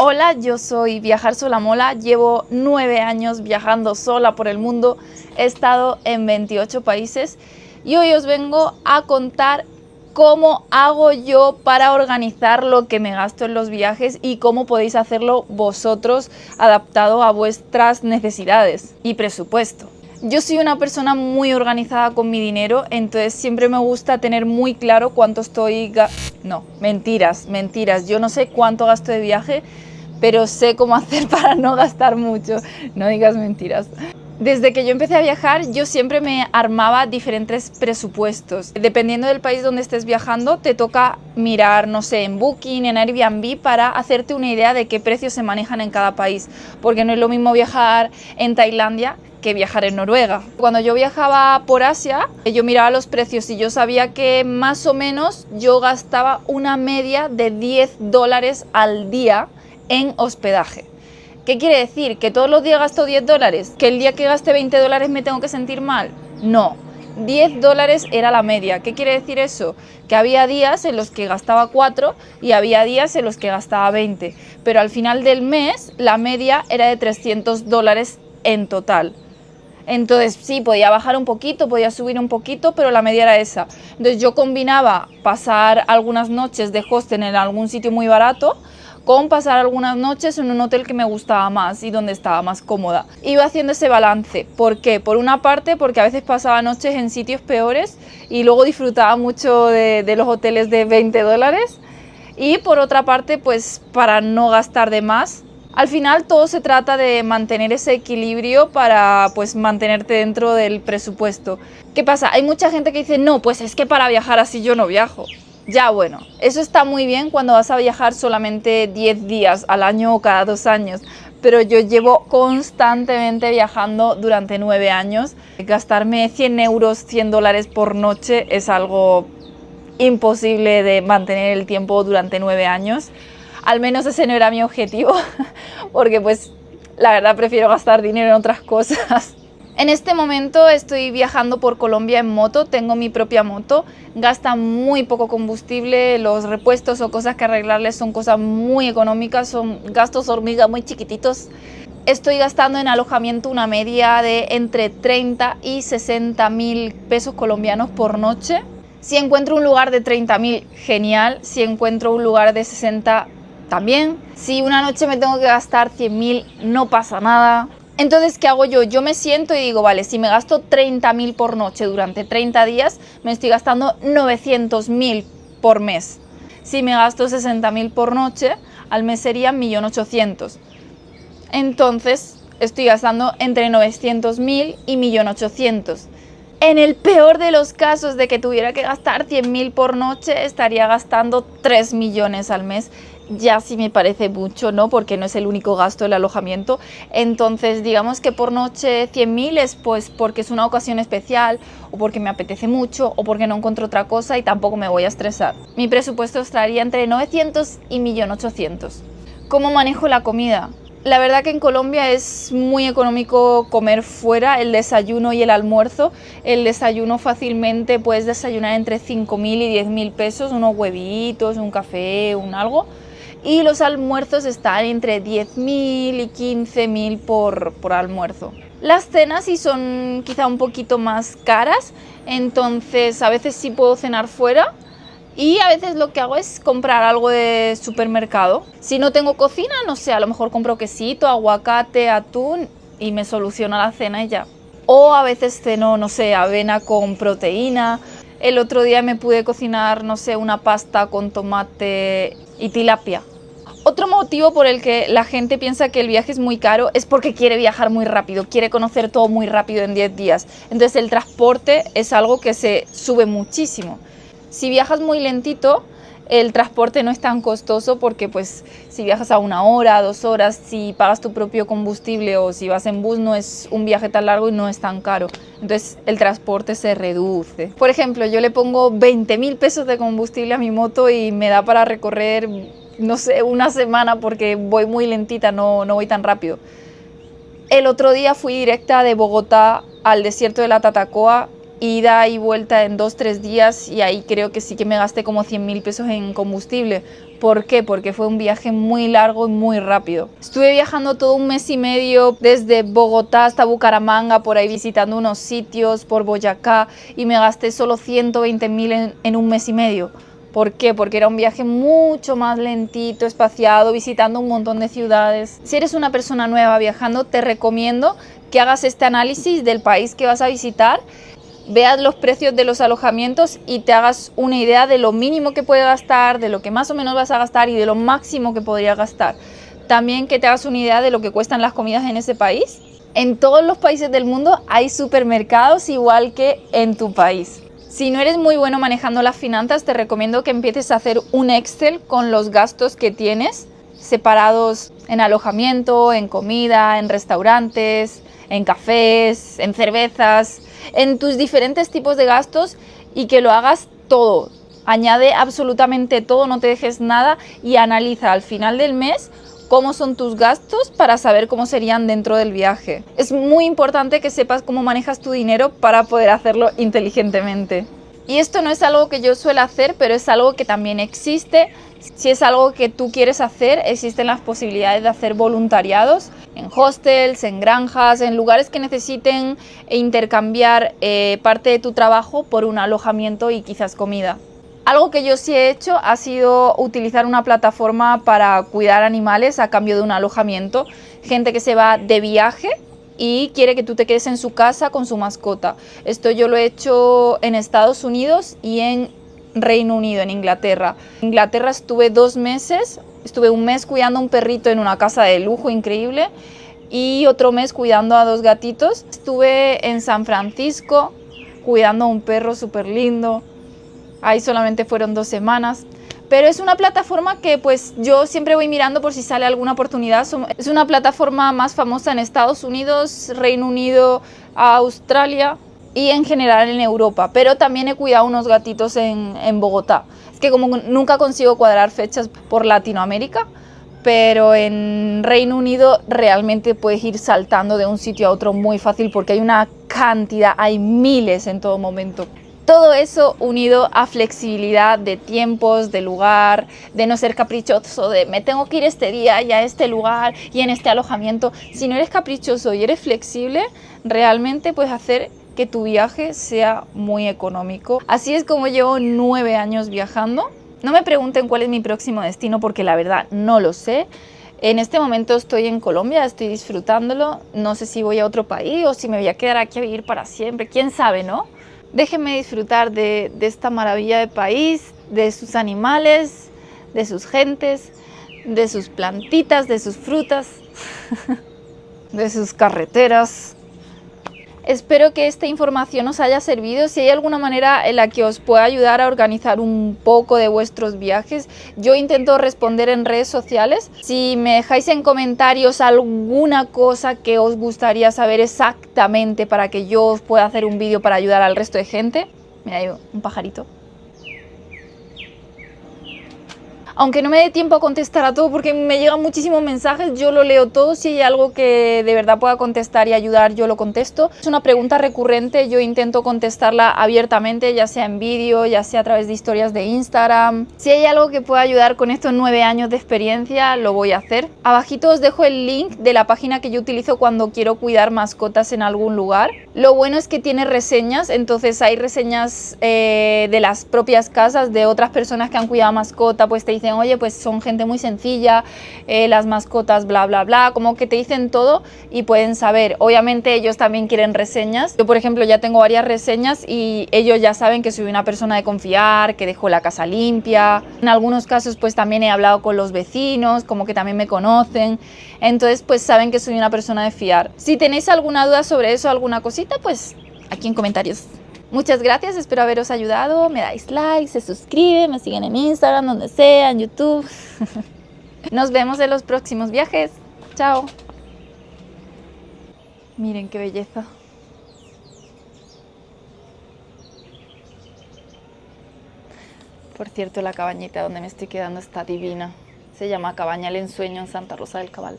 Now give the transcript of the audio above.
Hola, yo soy Viajar Sola Mola, llevo 9 años viajando sola por el mundo, he estado en 28 países y hoy os vengo a contar cómo hago yo para organizar lo que me gasto en los viajes y cómo podéis hacerlo vosotros adaptado a vuestras necesidades y presupuesto. Yo soy una persona muy organizada con mi dinero, entonces siempre me gusta tener muy claro cuánto estoy... No, mentiras, yo no sé cuánto gasto de viaje, pero sé cómo hacer para no gastar mucho, no digas mentiras. Desde que yo empecé a viajar, yo siempre me armaba diferentes presupuestos. Dependiendo del país donde estés viajando, te toca mirar, no sé, en Booking, en Airbnb, para hacerte una idea de qué precios se manejan en cada país. Porque no es lo mismo viajar en Tailandia que viajar en Noruega. Cuando yo viajaba por Asia, yo miraba los precios y yo sabía que más o menos yo gastaba una media de $10 al día en hospedaje. ¿Qué quiere decir? ¿Que todos los días gasto $10? ¿Que el día que gaste $20 me tengo que sentir mal? No, $10 era la media. ¿Qué quiere decir eso? Que había días en los que gastaba 4 y había días en los que gastaba 20, pero al final del mes la media era de $300 en total. Entonces sí, podía bajar un poquito, podía subir un poquito, pero la media era esa. Entonces yo combinaba pasar algunas noches de hostel en algún sitio muy barato con pasar algunas noches en un hotel que me gustaba más y donde estaba más cómoda. Iba haciendo ese balance. ¿Por qué? Por una parte, porque a veces pasaba noches en sitios peores y luego disfrutaba mucho de los hoteles de $20. Y por otra parte, pues para no gastar de más. Al final todo se trata de mantener ese equilibrio para pues mantenerte dentro del presupuesto. ¿Qué pasa? Hay mucha gente que dice, no, pues es que para viajar así yo no viajo. Ya bueno, eso está muy bien cuando vas a viajar solamente 10 días al año o cada 2 años, pero yo llevo constantemente viajando durante 9 años. Gastarme 100 euros, $100 por noche es algo imposible de mantener el tiempo durante 9 años. Al menos ese no era mi objetivo, porque pues la verdad prefiero gastar dinero en otras cosas. En este momento estoy viajando por Colombia en moto, tengo mi propia moto, gasta muy poco combustible, los repuestos o cosas que arreglarles son cosas muy económicas, son gastos hormiga muy chiquititos. Estoy gastando en alojamiento una media de entre 30 y 60 mil pesos colombianos por noche. Si encuentro un lugar de 30.000, genial. Si encuentro un lugar de 60, también. Si una noche me tengo que gastar 100.000, no pasa nada. Entonces, ¿qué hago yo? Yo me siento y digo, vale, si me gasto 30.000 por noche durante 30 días, me estoy gastando 900.000 por mes. Si me gasto 60.000 por noche, al mes serían 1.800.000. Entonces, estoy gastando entre 900.000 y 1.800.000. En el peor de los casos de que tuviera que gastar 100.000 por noche, estaría gastando 3 millones al mes. Ya sí me parece mucho, ¿no? Porque no es el único gasto el alojamiento. Entonces, digamos que por noche 100.000 es pues porque es una ocasión especial, o porque me apetece mucho, o porque no encuentro otra cosa y tampoco me voy a estresar. Mi presupuesto estaría entre 900 y 1.800.000. ¿Cómo manejo la comida? La verdad que en Colombia es muy económico comer fuera, el desayuno y el almuerzo. El desayuno fácilmente puedes desayunar entre 5.000 y 10.000 pesos, unos huevitos, un café, un algo. Y los almuerzos están entre 10.000 y 15.000 por almuerzo. Las cenas sí son quizá un poquito más caras, entonces a veces sí puedo cenar fuera. Y a veces lo que hago es comprar algo de supermercado. Si no tengo cocina, no sé, a lo mejor compro quesito, aguacate, atún y me soluciona la cena y ya. O a veces ceno, no sé, avena con proteína. El otro día me pude cocinar, no sé, una pasta con tomate y tilapia. Otro motivo por el que la gente piensa que el viaje es muy caro es porque quiere viajar muy rápido, quiere conocer todo muy rápido en 10 días. Entonces el transporte es algo que se sube muchísimo. Si viajas muy lentito, el transporte no es tan costoso porque pues si viajas a 1 hora, 2 horas, si pagas tu propio combustible o si vas en bus no es un viaje tan largo y no es tan caro. Entonces el transporte se reduce. Por ejemplo, yo le pongo 20.000 pesos de combustible a mi moto y me da para recorrer, no sé, una semana porque voy muy lentita, no voy tan rápido. El otro día fui directa de Bogotá al desierto de la Tatacoa ida y vuelta en 2-3 días y ahí creo que sí que me gasté como 100.000 pesos en combustible. ¿Por qué? Porque fue un viaje muy largo y muy rápido. Estuve viajando todo un mes y medio desde Bogotá hasta Bucaramanga, por ahí visitando unos sitios, por Boyacá, y me gasté solo 120.000 en un mes y medio. ¿Por qué? Porque era un viaje mucho más lentito, espaciado, visitando un montón de ciudades. Si eres una persona nueva viajando, te recomiendo que hagas este análisis del país que vas a visitar, veas los precios de los alojamientos y te hagas una idea de lo mínimo que puedes gastar, de lo que más o menos vas a gastar y de lo máximo que podrías gastar. También que te hagas una idea de lo que cuestan las comidas en ese país. En todos los países del mundo hay supermercados igual que en tu país. Si no eres muy bueno manejando las finanzas, te recomiendo que empieces a hacer un Excel con los gastos que tienes, separados en alojamiento, en comida, en restaurantes, en cafés, en cervezas, en tus diferentes tipos de gastos, y que lo hagas todo. Añade absolutamente todo, no te dejes nada y analiza al final del mes cómo son tus gastos para saber cómo serían dentro del viaje. Es muy importante que sepas cómo manejas tu dinero para poder hacerlo inteligentemente. Y esto no es algo que yo suelo hacer, pero es algo que también existe. Si es algo que tú quieres hacer, existen las posibilidades de hacer voluntariados en hostels, en granjas, en lugares que necesiten intercambiar parte de tu trabajo por un alojamiento y quizás comida. Algo que yo sí he hecho ha sido utilizar una plataforma para cuidar animales a cambio de un alojamiento. Gente que se va de viaje y quiere que tú te quedes en su casa con su mascota. Esto yo lo he hecho en Estados Unidos y en Reino Unido, en Inglaterra. En Inglaterra estuve 2 meses, estuve un mes cuidando a un perrito en una casa de lujo increíble y otro mes cuidando a 2 gatitos. Estuve en San Francisco cuidando a un perro súper lindo. Ahí solamente fueron 2 semanas. Pero es una plataforma que pues yo siempre voy mirando por si sale alguna oportunidad. Es una plataforma más famosa en Estados Unidos, Reino Unido, Australia y en general en Europa. Pero también he cuidado unos gatitos en Bogotá. Es que como nunca consigo cuadrar fechas por Latinoamérica, pero en Reino Unido realmente puedes ir saltando de un sitio a otro muy fácil porque hay una cantidad, hay miles en todo momento. Todo eso unido a flexibilidad de tiempos, de lugar, de no ser caprichoso, de me tengo que ir este día y a este lugar y en este alojamiento. Si no eres caprichoso y eres flexible, realmente puedes hacer que tu viaje sea muy económico. Así es como llevo 9 años viajando. No me pregunten cuál es mi próximo destino porque la verdad no lo sé. En este momento estoy en Colombia, estoy disfrutándolo. No sé si voy a otro país o si me voy a quedar aquí a vivir para siempre. ¿Quién sabe, no? Déjenme disfrutar de esta maravilla de país, de sus animales, de sus gentes, de sus plantitas, de sus frutas, de sus carreteras. Espero que esta información os haya servido. Si hay alguna manera en la que os pueda ayudar a organizar un poco de vuestros viajes, yo intento responder en redes sociales. Si me dejáis en comentarios alguna cosa que os gustaría saber exactamente para que yo os pueda hacer un vídeo para ayudar al resto de gente. Mira, hay un pajarito. Aunque no me dé tiempo a contestar a todo porque me llegan muchísimos mensajes, yo lo leo todo. Si hay algo que de verdad pueda contestar y ayudar, yo lo contesto. Es una pregunta recurrente, yo intento contestarla abiertamente, ya sea en vídeo, ya sea a través de historias de Instagram. Si hay algo que pueda ayudar con estos 9 años de experiencia, lo voy a hacer. Abajito os dejo el link de la página que yo utilizo cuando quiero cuidar mascotas en algún lugar. Lo bueno es que tiene reseñas, entonces hay reseñas de las propias casas, de otras personas que han cuidado mascota, pues te dicen, oye, pues son gente muy sencilla, las mascotas bla bla bla, como que te dicen todo y pueden saber. Obviamente ellos también quieren reseñas. Yo por ejemplo ya tengo varias reseñas y ellos ya saben que soy una persona de confiar, que dejo la casa limpia. En algunos casos pues también he hablado con los vecinos, como que también me conocen, entonces pues saben que soy una persona de fiar. Si tenéis alguna duda sobre eso, alguna cosita, pues aquí en comentarios. Muchas gracias, espero haberos ayudado, me dais like, se suscriben, me siguen en Instagram, donde sea, en YouTube. Nos vemos en los próximos viajes. Chao. Miren qué belleza. Por cierto, la cabañita donde me estoy quedando está divina. Se llama Cabaña El Ensueño en Santa Rosa del Cabal.